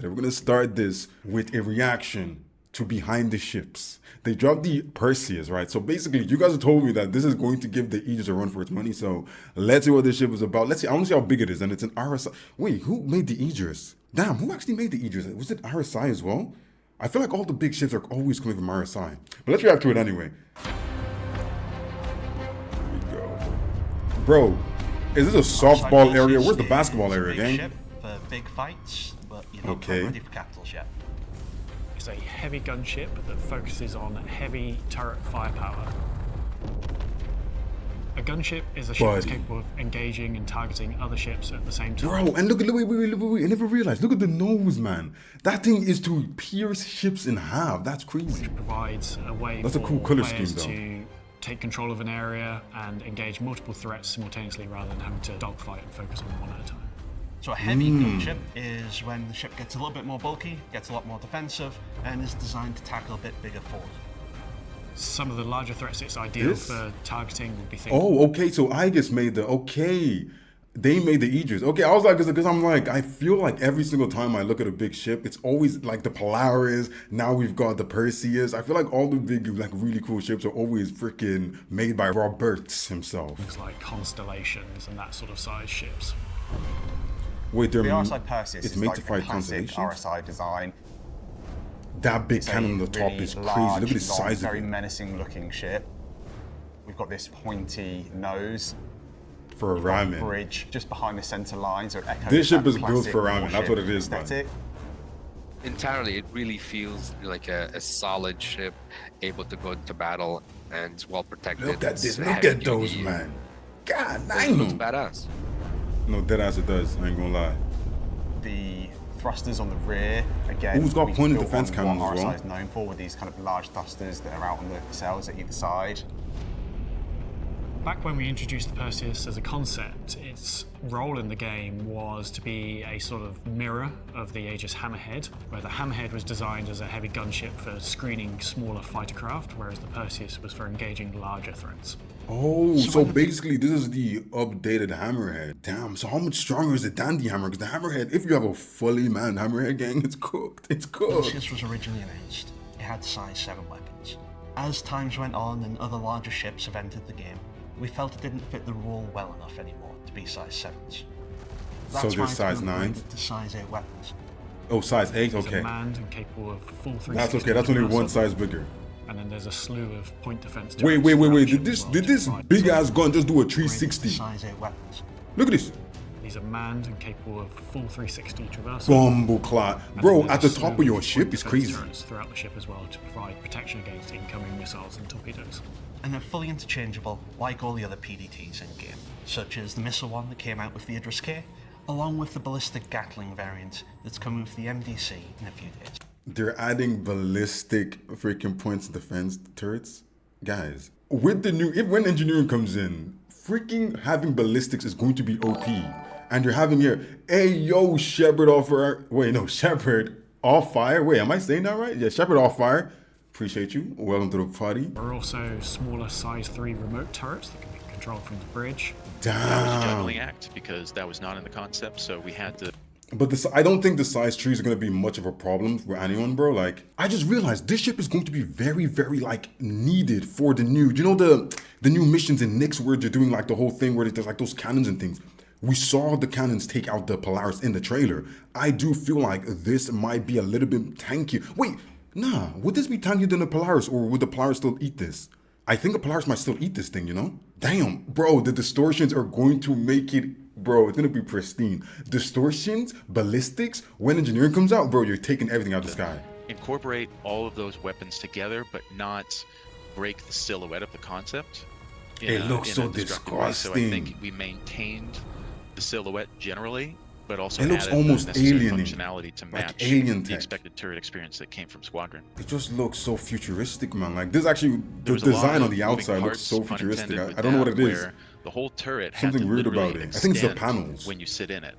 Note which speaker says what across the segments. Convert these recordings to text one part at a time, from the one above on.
Speaker 1: We're gonna start this with a reaction to behind the ships. They dropped the Perseus, right? So basically, you guys have told me that this is going to give the Aegis a run for its money. So let's see what this ship is about. Let's see. I want to see how big it is. And it's an RSI. Wait, who made the Aegis? Damn, who actually made the Aegis? Was it RSI as well? I feel like all the big ships are always coming from RSI. But let's react to it anyway. Here we go. Bro, is this a softball area? Where's the basketball area, gang?
Speaker 2: Ship for big fights, but you're not quite ready for capitals yet.
Speaker 3: It's a heavy gunship that focuses on heavy turret firepower. A gunship is a ship that's capable of engaging and targeting other ships at the same time.
Speaker 1: Bro, and look, wait, I never realized. Look at the nose, man. That thing is to pierce ships in half. That's crazy.
Speaker 3: Which provides a way
Speaker 1: That's
Speaker 3: for
Speaker 1: a cool color
Speaker 3: players
Speaker 1: scheme,
Speaker 3: to take control of an area and engage multiple threats simultaneously rather than having to dogfight and focus on one at a time.
Speaker 2: So a heavy gunship is when the ship gets a little bit more bulky, gets a lot more defensive, and is designed to tackle a bit bigger force.
Speaker 3: Some of the larger threats it's ideal for targeting would be things.
Speaker 1: Oh, okay. So Aegis made the they made the Aegis. Okay, I was like, because I'm like, I feel like every single time I look at a big ship, it's always like the Polaris. Now we've got the Perseus. I feel like all the big, like really cool ships are always freaking made by Roberts himself.
Speaker 3: Things like constellations and that sort of size ships.
Speaker 1: Wait,
Speaker 4: the RSI Perseus
Speaker 1: it's
Speaker 4: is
Speaker 1: made
Speaker 4: like
Speaker 1: to fight
Speaker 4: a classic
Speaker 1: constellations?
Speaker 4: RSI design.
Speaker 1: That big
Speaker 4: It's
Speaker 1: cannon on
Speaker 4: a
Speaker 1: the top
Speaker 4: really
Speaker 1: is crazy.
Speaker 4: large,
Speaker 1: Look at the size of
Speaker 4: very
Speaker 1: it.
Speaker 4: menacing looking ship. We've got this pointy nose.
Speaker 1: For a ramen.
Speaker 4: Bridge just behind the center line, so it echoes
Speaker 1: This ship
Speaker 4: that
Speaker 1: is built for ramen.
Speaker 4: classic
Speaker 1: That's what it
Speaker 4: warship
Speaker 1: is, man.
Speaker 4: aesthetic.
Speaker 5: Entirely, it really feels like a solid ship, able to go into battle and well protected.
Speaker 1: Look at
Speaker 5: It's
Speaker 1: this. Look
Speaker 5: heavy
Speaker 1: at those,
Speaker 5: duty.
Speaker 1: man. God
Speaker 5: It looks
Speaker 1: damn.
Speaker 5: badass.
Speaker 1: No, deadass it does. I ain't gonna lie.
Speaker 4: The thrusters on the rear, again,
Speaker 1: Ooh, it's got
Speaker 4: we
Speaker 1: pointed
Speaker 4: built
Speaker 1: defense
Speaker 4: on
Speaker 1: cannons
Speaker 4: what
Speaker 1: as well.
Speaker 4: RSI is known for, with these kind of large thrusters that are out on the sails at either side.
Speaker 3: Back when we introduced the Perseus as a concept, its role in the game was to be a sort of mirror of the Aegis Hammerhead, where the Hammerhead was designed as a heavy gunship for screening smaller fighter craft, whereas the Perseus was for engaging larger threats.
Speaker 1: Oh, so basically this is the updated Hammerhead. Damn, so how much stronger is it than the Hammer? Because the Hammerhead, if you have a fully manned Hammerhead, gang, it's cooked. It's cooked.
Speaker 2: Perseus was originally announced. It had size 7 weapons. As times went on and other larger ships have entered the game, we felt it didn't fit the rule well enough anymore to be size 7s.
Speaker 1: So there's size 9?
Speaker 2: To size 8 weapons.
Speaker 1: Oh, size 8?
Speaker 3: It's
Speaker 1: Okay.
Speaker 3: manned and capable of full 360.
Speaker 1: That's okay. That's only one size bigger.
Speaker 3: And then there's a slew of point defense.
Speaker 1: Wait. Did this big ass gun just do a 360?
Speaker 2: Size 8 weapons.
Speaker 1: Look at this.
Speaker 3: These are manned and capable of full 360 traversal.
Speaker 1: Bumbleclot.
Speaker 3: And
Speaker 1: Bro,
Speaker 3: then
Speaker 1: at
Speaker 3: there's
Speaker 1: the
Speaker 3: a
Speaker 1: top of
Speaker 3: slew
Speaker 1: your
Speaker 3: point
Speaker 1: ship is
Speaker 3: defense
Speaker 1: crazy.
Speaker 3: turrets throughout the ship as well to provide protection against incoming missiles and torpedoes.
Speaker 2: And they're fully interchangeable, like all the other PDTs in-game, such as the missile one that came out with the Idris K, along with the ballistic Gatling variant that's coming with the MDC in a few days.
Speaker 1: They're adding ballistic freaking points defense turrets. Guys, with the new, when engineering comes in, freaking having ballistics is going to be OP. And you're having here, hey yo, Shepard off fire. Wait, no, Shepard off fire. Wait, am I saying that right? Yeah, Shepard off fire. Appreciate you. Welcome to the party.
Speaker 3: There are also smaller size 3 remote turrets that can be controlled from the bridge.
Speaker 6: That was a
Speaker 1: Damn.
Speaker 6: juggling act because that was not in the concept, so we had to.
Speaker 1: But this, I don't think the size 3 is going to be much of a problem for anyone, bro. Like, I just realized this ship is going to be very, very, like, needed for the new, you know, the new missions in Nyx where they're doing, like, the whole thing where there's, like, those cannons and things. We saw the cannons take out the Polaris in the trailer. I do feel like this might be a little bit tanky. Wait, nah, would this be tankier than the Polaris, or would the Polaris still eat this? I think the Polaris might still eat this thing, you know? Damn, bro, the distortions are going to make it, bro, it's gonna be pristine. Distortions, ballistics, when engineering comes out, bro, you're taking everything out of the sky.
Speaker 6: Incorporate all of those weapons together, but not break the silhouette of the concept.
Speaker 1: It looks so
Speaker 6: destructive way. So I think
Speaker 1: disgusting.
Speaker 6: we maintained the silhouette generally, but also
Speaker 1: It looks
Speaker 6: added
Speaker 1: almost
Speaker 6: the necessary
Speaker 1: alien-y,
Speaker 6: functionality to
Speaker 1: like
Speaker 6: match
Speaker 1: alien
Speaker 6: the
Speaker 1: tech.
Speaker 6: expected turret experience that came from Squadron.
Speaker 1: It just looks so futuristic, man. Like, this actually,
Speaker 6: There
Speaker 1: the
Speaker 6: was a lot
Speaker 1: design on
Speaker 6: of
Speaker 1: the
Speaker 6: moving
Speaker 1: outside looks
Speaker 6: parts,
Speaker 1: so
Speaker 6: pun
Speaker 1: futuristic.
Speaker 6: intended, with
Speaker 1: I don't know what
Speaker 6: that,
Speaker 1: it is.
Speaker 6: where the whole turret had
Speaker 1: Something
Speaker 6: to
Speaker 1: weird
Speaker 6: literally
Speaker 1: about it. I think it's the
Speaker 6: extend
Speaker 1: panels.
Speaker 6: when you sit in it,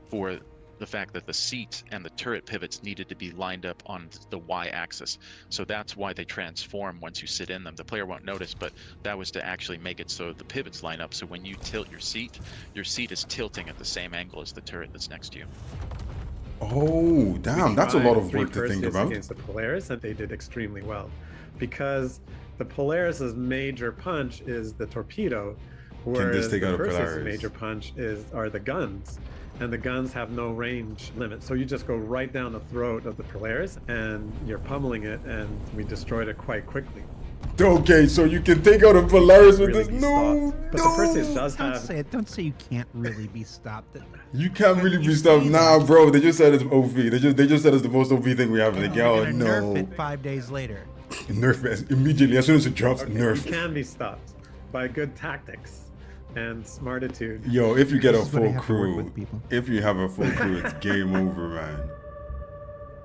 Speaker 6: for the fact that the seat and the turret pivots needed to be lined up on the y-axis. So that's why they transform once you sit in them. The player won't notice, but that was to actually make it so the pivots line up. So when you tilt your seat is tilting at the same angle as the turret that's next to you.
Speaker 1: Oh, damn, that's a lot of
Speaker 7: Three
Speaker 1: work to think
Speaker 7: Perseus
Speaker 1: about.
Speaker 7: against the Polaris, and they did extremely well, because the Polaris's major punch is the torpedo, whereas
Speaker 1: take
Speaker 7: the
Speaker 1: out a
Speaker 7: Perseus's
Speaker 1: Polaris?
Speaker 7: major punch are the guns, and the guns have no range limit. So you just go right down the throat of the Polaris, and you're pummeling it, and we destroyed it quite quickly.
Speaker 1: Okay, so you can take out a Polaris with
Speaker 7: Really
Speaker 1: this.
Speaker 7: be
Speaker 1: No,
Speaker 7: stopped. But the Perseus does
Speaker 8: Don't
Speaker 7: have.
Speaker 8: say it. Don't say you can't really be stopped.
Speaker 1: you can't really
Speaker 8: You
Speaker 1: be stopped.
Speaker 8: say
Speaker 1: Nah,
Speaker 8: that.
Speaker 1: bro, they just said it's OP. They just said it's the most OP thing we have in the game.
Speaker 8: You're
Speaker 1: Oh,
Speaker 8: gonna
Speaker 1: no.
Speaker 8: nerf it 5 days later.
Speaker 1: Nerf it immediately. As soon as it drops,
Speaker 7: Okay,
Speaker 1: nerf
Speaker 7: you
Speaker 1: it.
Speaker 7: can be stopped by good tactics and smartitude.
Speaker 1: Yo, if you get a
Speaker 8: This is what I
Speaker 1: full
Speaker 8: have to work
Speaker 1: crew,
Speaker 8: with, people.
Speaker 1: if you have a full crew, it's game over, man.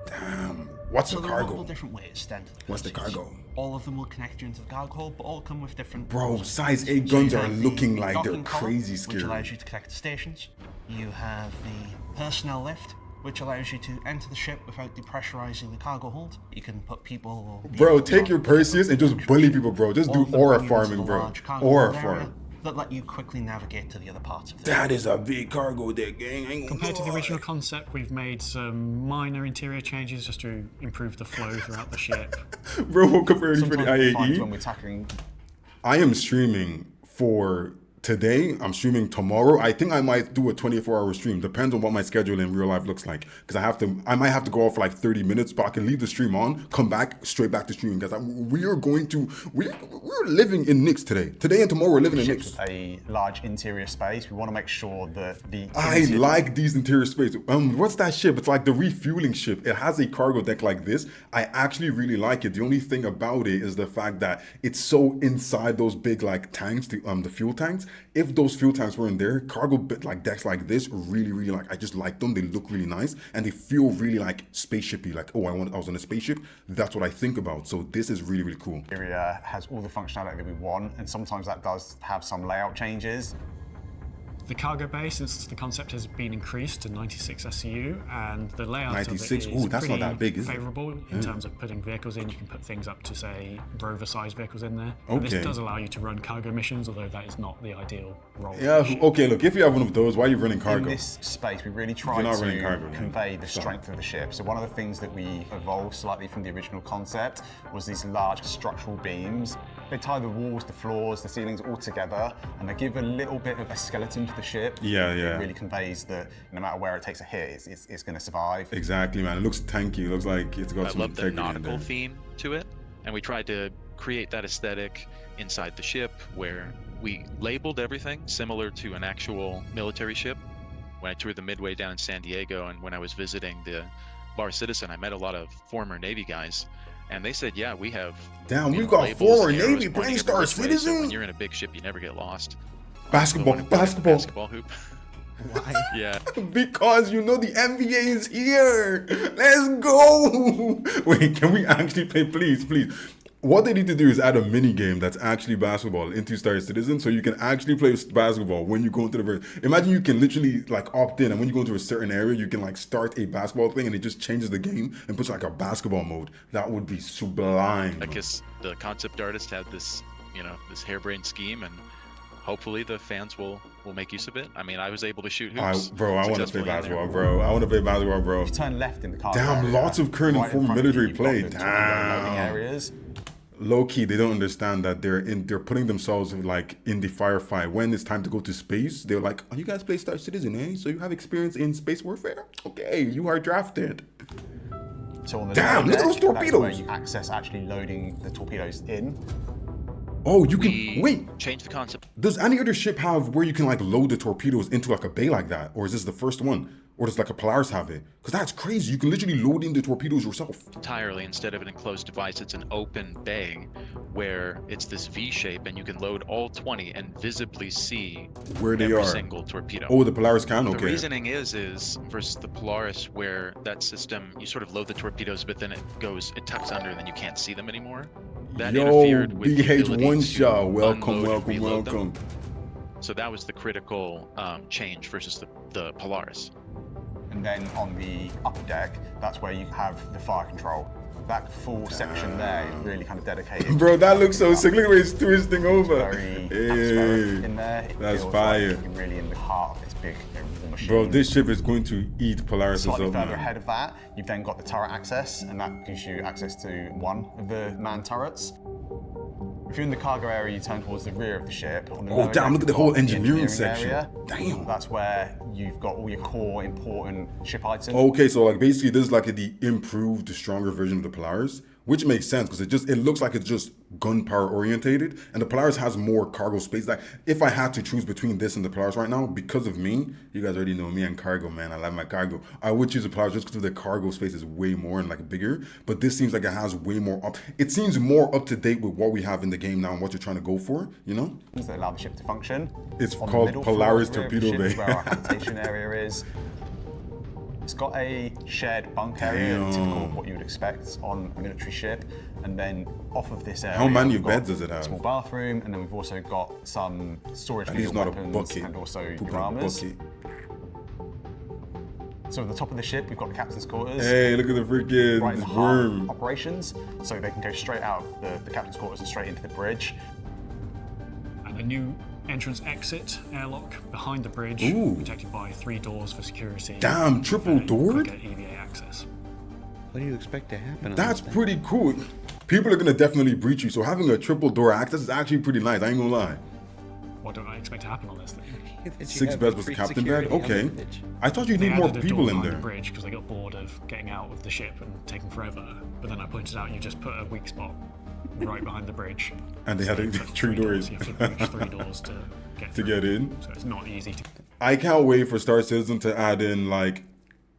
Speaker 1: Damn. What's
Speaker 2: So
Speaker 1: the
Speaker 2: there are multiple
Speaker 1: cargo?
Speaker 2: different ways to enter the
Speaker 1: What's the
Speaker 2: Perseus.
Speaker 1: cargo?
Speaker 2: All of them will connect you into the cargo hold, but all come with different.
Speaker 1: Bro,
Speaker 2: rules.
Speaker 1: size 8
Speaker 2: So you
Speaker 1: guns are
Speaker 2: have the
Speaker 1: looking like they're
Speaker 2: docking column,
Speaker 1: crazy
Speaker 2: which
Speaker 1: scary.
Speaker 2: allows you to connect to stations. You have the personnel lift, which allows you to enter the ship without depressurizing the cargo hold. You can put people. Or
Speaker 1: Bro,
Speaker 2: vehicles
Speaker 1: take
Speaker 2: on
Speaker 1: your
Speaker 2: different
Speaker 1: Perseus and just bully people, bro. Just
Speaker 2: All
Speaker 1: do
Speaker 2: of them
Speaker 1: aura
Speaker 2: bring you into
Speaker 1: farming,
Speaker 2: the
Speaker 1: bro.
Speaker 2: large cargo
Speaker 1: Aura
Speaker 2: hold area
Speaker 1: farm.
Speaker 2: that let you quickly navigate to the other parts of the
Speaker 1: That is a big cargo deck, gang. I ain't gonna
Speaker 3: Compared to the
Speaker 1: lie.
Speaker 3: original concept, we've made some minor interior changes just to improve the flow throughout the ship.
Speaker 1: Bro, woke up early for the
Speaker 4: Sometimes we find when
Speaker 1: IAE.
Speaker 4: we're tackling
Speaker 1: I am streaming for today. I'm streaming tomorrow. I think I might do a 24-hour stream. Depends on what my schedule in real life looks like. Because I might have to go off for like 30 minutes, but I can leave the stream on, come back, straight back to streaming. Because we're living in Nix today. Today and tomorrow we're living in Nix.
Speaker 4: ships with a large interior space, we want to make sure that the
Speaker 1: I like these interior space. What's that ship? It's like the refueling ship. It has a cargo deck like this. I actually really like it. The only thing about it is the fact that it's so inside those big like tanks, the fuel tanks. If those fuel tanks weren't there, cargo bit like decks like this, really like, I just like them. They look really nice and they feel really like spaceshipy. Like, oh, I was on a spaceship. That's what I think about. So this is really cool.
Speaker 4: interior has all the functionality that we want, and sometimes that does have some layout changes.
Speaker 3: The cargo bay, since the concept has been increased to 96 SCU, and the layout
Speaker 1: 96?
Speaker 3: of it is
Speaker 1: Ooh, that's not
Speaker 3: pretty
Speaker 1: that big, is it?
Speaker 3: favourable in terms of putting vehicles in. You can put things up to, say, rover-sized vehicles in there. And
Speaker 1: Okay.
Speaker 3: this does allow you to run cargo missions, although that is not the ideal role.
Speaker 1: Yeah, okay, look, if you have one of those, why are you running
Speaker 4: In
Speaker 1: cargo?
Speaker 4: this space, we really try
Speaker 1: not
Speaker 4: to
Speaker 1: running cargo, then
Speaker 4: convey the
Speaker 1: stop.
Speaker 4: strength of the ship. So one of the things that we evolved slightly from the original concept was these large structural beams. They tie the walls, the floors, the ceilings all together, and they give a little bit of a skeleton to the ship.
Speaker 1: Yeah.
Speaker 4: It really conveys that no matter where it takes a hit, it's going to survive.
Speaker 1: Exactly, man. It looks tanky. It looks like it's got
Speaker 6: I
Speaker 1: some
Speaker 6: love the
Speaker 1: integrity in
Speaker 6: nautical
Speaker 1: there.
Speaker 6: theme to it, and we tried to create that aesthetic inside the ship where we labeled everything similar to an actual military ship. When I toured the Midway down in San Diego, and when I was visiting the Bar Citizen, I met a lot of former Navy guys, and they said, "Yeah, we have."
Speaker 1: Damn,
Speaker 6: you
Speaker 1: we've
Speaker 6: know,
Speaker 1: got
Speaker 6: labels,
Speaker 1: former
Speaker 6: arrows
Speaker 1: Navy
Speaker 6: pointing
Speaker 1: playing
Speaker 6: every
Speaker 1: Star
Speaker 6: which way, so
Speaker 1: Citizen.
Speaker 6: when you're in a big ship, you never get lost.
Speaker 1: Basketball,
Speaker 6: So when I put in the
Speaker 1: basketball.
Speaker 6: basketball hoop.
Speaker 8: Why?
Speaker 6: Yeah.
Speaker 1: Because you know the NBA is here. Let's go. Wait, can we actually play? Please. What they need to do is add a mini game that's actually basketball into Star Citizen, so you can actually play basketball when you go into the very. Imagine you can literally like opt in, and when you go into a certain area, you can like start a basketball thing, and it just changes the game and puts like a basketball mode. That would be sublime.
Speaker 6: I guess the concept artist had this, this harebrained scheme, and hopefully the fans will make use of it. I mean, I was able to shoot hoops.
Speaker 1: I want to play
Speaker 6: successfully in there.
Speaker 1: basketball, bro. I want to play basketball, bro.
Speaker 4: If you turn left in the cargo
Speaker 1: Damn,
Speaker 4: area,
Speaker 1: lots of current and
Speaker 4: right in
Speaker 1: former
Speaker 4: front of you,
Speaker 1: military
Speaker 4: you've got
Speaker 1: play.
Speaker 4: the torpedo loading
Speaker 1: Damn.
Speaker 4: areas.
Speaker 1: Low key, they don't understand that they're putting themselves like in the firefight. When it's time to go to space, they're like, "Oh, you guys play Star Citizen, eh? So you have experience in space warfare? Okay, you are drafted."
Speaker 4: So on the
Speaker 1: Damn,
Speaker 4: lower
Speaker 1: look at those
Speaker 4: deck, that's where
Speaker 1: torpedoes.
Speaker 4: you access actually loading the torpedoes in.
Speaker 1: Oh, you can
Speaker 6: We
Speaker 1: wait.
Speaker 6: changed the concept.
Speaker 1: Does any other ship have where you can like load the torpedoes into like a bay like that, or is this the first one? Or does like a Polaris have it? Because that's crazy. You can literally load in the torpedoes yourself.
Speaker 6: Entirely, instead of an enclosed device, it's an open bay where it's this V shape, and you can load all 20 and visibly see
Speaker 1: Where they
Speaker 6: every
Speaker 1: are.
Speaker 6: single torpedo.
Speaker 1: Oh, the Polaris can.
Speaker 6: The
Speaker 1: Okay.
Speaker 6: reasoning is versus the Polaris, where that system, you sort of load the torpedoes, but then it tucks under, and then you can't see them anymore. That
Speaker 1: Yo,
Speaker 6: interfered with the ability
Speaker 1: BH1
Speaker 6: to
Speaker 1: shot. Welcome,
Speaker 6: unload and
Speaker 1: welcome,
Speaker 6: reload them.
Speaker 1: welcome.
Speaker 6: So that was the critical change versus the Polaris.
Speaker 4: And then on the upper deck, that's where you have the fire control. That full section there is really kind of dedicated.
Speaker 1: Bro, that looks so sick. Look at the way it's twisting over.
Speaker 4: Very
Speaker 1: Hey,
Speaker 4: atmospheric in there. It
Speaker 1: that's
Speaker 4: feels
Speaker 1: fire.
Speaker 4: Like you're really in the heart of this big war machine.
Speaker 1: Bro, this ship is going to eat Polaris
Speaker 4: Slightly
Speaker 1: up,
Speaker 4: further
Speaker 1: man.
Speaker 4: ahead of that, you've then got the turret access, and that gives you access to one of the manned turrets. If you're in the cargo area, you turn towards the rear of the ship. On the
Speaker 1: Oh,
Speaker 4: lower
Speaker 1: damn,
Speaker 4: deck,
Speaker 1: look at the
Speaker 4: you've
Speaker 1: whole
Speaker 4: got
Speaker 1: engineering section.
Speaker 4: area.
Speaker 1: Damn.
Speaker 4: That's where you've got all your core important ship items.
Speaker 1: Okay, so like basically this is like the improved, stronger version of the Polaris, which makes sense because it looks like it's just gunpowder orientated, and the Polaris has more cargo space. Like if I had to choose between this and the Polaris right now, because of me, you guys already know me and cargo, man. I like my cargo. I would choose the Polaris just because the cargo space is way more and like bigger. But this seems like it has way more up. It seems more up to date with what we have in the game now and what you're trying to go for. You know,
Speaker 4: that allow the ship to function.
Speaker 1: It's
Speaker 4: On the
Speaker 1: called
Speaker 4: middle floor
Speaker 1: Polaris
Speaker 4: of the
Speaker 1: Torpedo
Speaker 4: ship is
Speaker 1: Bay.
Speaker 4: where our habitation area is. It's got a shared bunk area,
Speaker 1: Damn.
Speaker 4: typical of what you would expect on a military ship. And then off of this area,
Speaker 1: How many
Speaker 4: we've got
Speaker 1: beds does it have?
Speaker 4: a small bathroom, and then we've also got some storage
Speaker 1: At
Speaker 4: for
Speaker 1: least
Speaker 4: your
Speaker 1: not a
Speaker 4: weapons
Speaker 1: bucket.
Speaker 4: and also
Speaker 1: Poop
Speaker 4: your
Speaker 1: in a
Speaker 4: armors.
Speaker 1: bucket.
Speaker 4: So at the top of the ship, we've got the captain's quarters.
Speaker 1: Hey, look at the freaking
Speaker 4: Right in the heart
Speaker 1: worm.
Speaker 4: of operations, so they can go straight out of the captain's quarters and straight into the bridge.
Speaker 3: And a new entrance exit airlock behind the bridge,
Speaker 1: Ooh.
Speaker 3: protected by 3 doors for security.
Speaker 1: Damn, triple
Speaker 3: and
Speaker 1: doored?
Speaker 3: quicker EVA access.
Speaker 9: What do you expect to happen? on
Speaker 1: That's
Speaker 9: this thing?
Speaker 1: pretty cool. People are gonna definitely breach you, so having a triple door access is actually pretty nice. I ain't gonna lie.
Speaker 3: What do I expect to happen on this thing?
Speaker 9: That you
Speaker 1: 6
Speaker 9: have
Speaker 1: beds was the
Speaker 9: free
Speaker 1: captain bed.
Speaker 9: security on
Speaker 1: Okay.
Speaker 9: the bridge.
Speaker 1: I thought you
Speaker 3: They
Speaker 1: need more
Speaker 3: added a
Speaker 1: people
Speaker 3: door
Speaker 1: in
Speaker 3: behind
Speaker 1: there.
Speaker 3: the bridge because they got bored of getting out of the ship and taking forever. But then I pointed out you just put a weak spot right behind the bridge.
Speaker 1: And they had
Speaker 3: So
Speaker 1: the
Speaker 3: you put
Speaker 1: 3 doors
Speaker 3: You have to breach 3 doors to get
Speaker 1: to
Speaker 3: through.
Speaker 1: get in.
Speaker 3: So it's not easy to.
Speaker 1: I can't wait for Star Citizen to add in like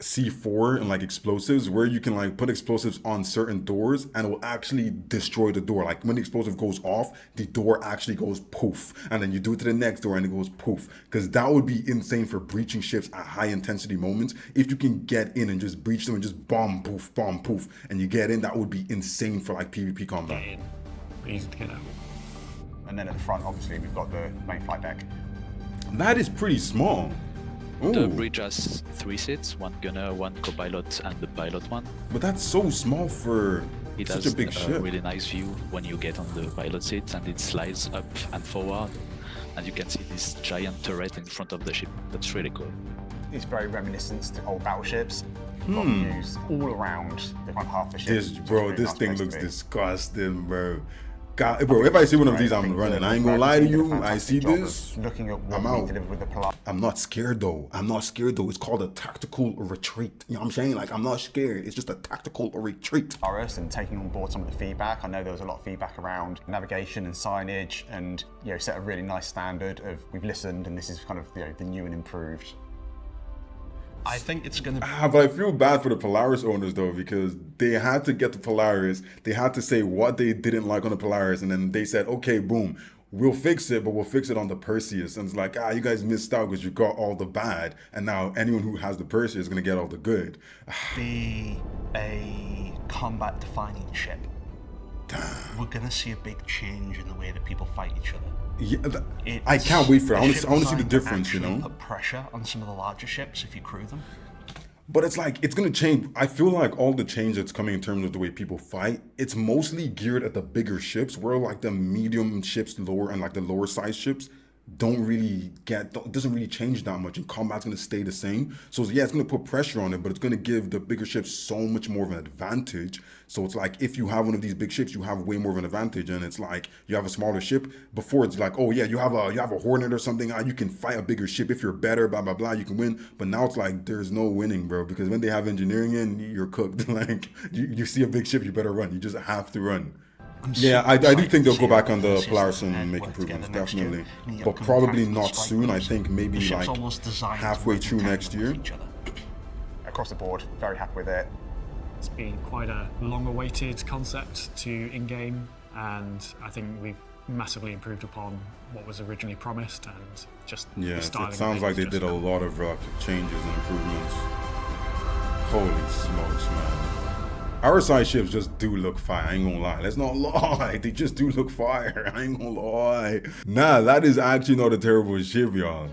Speaker 1: C4 and like explosives where you can like put explosives on certain doors and it will actually destroy the door. Like when the explosive goes off, the door actually goes poof. And then you do it to the next door and it goes poof. Because that would be insane for breaching ships at high intensity moments. If you can get in and just breach them and just bomb poof, and you get in, that would be insane for like PvP combat.
Speaker 3: Get in, easy to get out.
Speaker 4: And then at the front, obviously, we've got the main flight deck.
Speaker 1: That is pretty small.
Speaker 10: The
Speaker 1: Ooh,
Speaker 10: bridge has 3 seats, 1 gunner, 1 co-pilot, and the pilot one.
Speaker 1: but that's so small for
Speaker 10: It
Speaker 1: such
Speaker 10: has
Speaker 1: a big
Speaker 10: a
Speaker 1: ship.
Speaker 10: really nice view when you get on the pilot seat, and it slides up and forward, and you can see this giant turret in front of the ship. That's really cool.
Speaker 4: It's very reminiscent to old battleships. Got views all around the front half of the ship.
Speaker 1: This,
Speaker 4: which is
Speaker 1: bro,
Speaker 4: really
Speaker 1: this
Speaker 4: nice
Speaker 1: thing
Speaker 4: place to
Speaker 1: looks
Speaker 4: be.
Speaker 1: disgusting, bro. God, bro, if I see one of these, I'm running. I ain't gonna lie to you. I see this.
Speaker 4: Looking at what
Speaker 1: I'm
Speaker 4: we
Speaker 1: out.
Speaker 4: delivered with the Polaris.
Speaker 1: I'm not scared though. I'm not scared though. It's called a tactical retreat. You know what I'm saying? Like, I'm not scared. It's just a tactical retreat.
Speaker 4: And taking on board some of the feedback. I know there was a lot of feedback around navigation and signage, and set a really nice standard of we've listened, and this is kind of the new and improved.
Speaker 2: I think it's going to
Speaker 1: But I feel bad for the Polaris owners though, because they had to get the Polaris. They had to say what they didn't like on the Polaris, and then they said, okay, boom, we'll fix it, but we'll fix it on the Perseus. And it's like, you guys missed out because you got all the bad, and now anyone who has the Perseus is gonna get all the good.
Speaker 2: be a combat-defining ship. We're going to see a big change in the way that people fight each other.
Speaker 1: Yeah, I can't wait for it. I want to see the difference, you know.
Speaker 2: Put pressure on some of the larger ships if you crew them.
Speaker 1: But it's like, it's going to change. I feel like all the change that's coming in terms of the way people fight, it's mostly geared at the bigger ships, where like the medium ships, lower and like the lower size ships doesn't really change that much, and combat's going to stay the same. So yeah, it's going to put pressure on it, but it's going to give the bigger ships so much more of an advantage. So it's like, if you have one of these big ships, you have way more of an advantage. And it's like, you have a smaller ship. Before, it's like, oh yeah, you have a Hornet or something, you can fight a bigger ship. If you're better, blah blah blah, you can win. But now it's like, there's no winning, bro, because when they have engineering in, you're cooked. Like, you see a big ship, you better run. You just have to run. Yeah, I do think they'll go back on the Polaris and make improvements, definitely. But probably not soon. I think maybe like halfway through next year.
Speaker 4: Across the board, very happy with it.
Speaker 3: It's been quite a long-awaited concept to in-game, and I think we've massively improved upon what was originally promised, and just
Speaker 1: Yeah,
Speaker 3: the styling
Speaker 1: it sounds
Speaker 3: of
Speaker 1: like they
Speaker 3: is
Speaker 1: did a
Speaker 3: just-
Speaker 1: lot of changes and improvements. Holy smokes, man. RSI ships just do look fire, I ain't gonna lie. Let's not lie, they just do look fire, I ain't gonna lie. Nah, that is actually not a terrible ship, y'all.